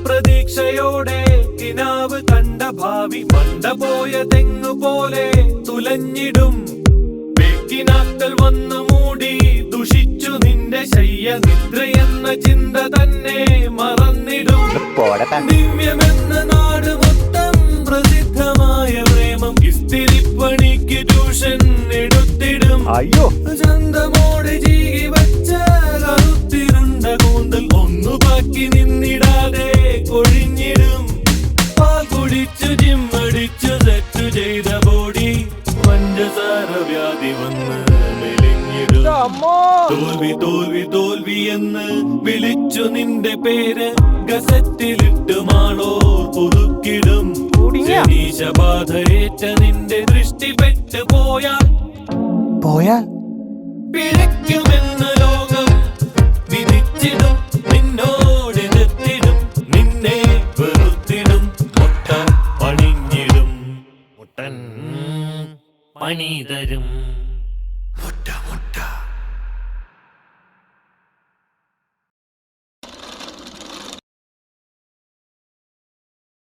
പ്രതീക്ഷയോടെ കിനാവ് കണ്ട ഭാവി മണ്ട പോയ തെങ്ങു പോലെ തുലഞ്ഞിടും. വെക്കിനാക്കൾ വന്നു മൂടി ദുഷിച്ചു നിന്റെ ശയ്യ നിദ്രയെന്ന ചിന്ത തന്നെ മറന്നിടും. ദിവ്യമെന്ന നാട് മൊത്തം പ്രസിദ്ധമായ പ്രേമം ഇസ്തിരിപ്പണിക്ക് ട്യൂഷൻ എടുത്തിടും. ചന്തമോടെ ജീവി വച്ച കറുത്തിരുണ്ട കൂന്തൽ ഒന്നു ബാക്കി നിന്നിടാതെ കൊഴിഞ്ഞിടും. പാൽ കുടിച്ചു ജിമ്മടിച്ചു സെറ്റ് ചെയ്ത ബോഡി പഞ്ചസാര വ്യാധി വന്ന് മെലിഞ്ഞിടും. തോൽവി തോൽവി തോൽവി എന്ന് വിളിച്ചു നിന്റെ പേര് ഗസറ്റിലിട്ട് മാളോ പുതുക്കിടും. ശനീശബാധയേറ്റ നിന്റെ ദൃഷ്ടി പെട്ട് പോയാൽ പിഴയ്ക്കുമെന്ന്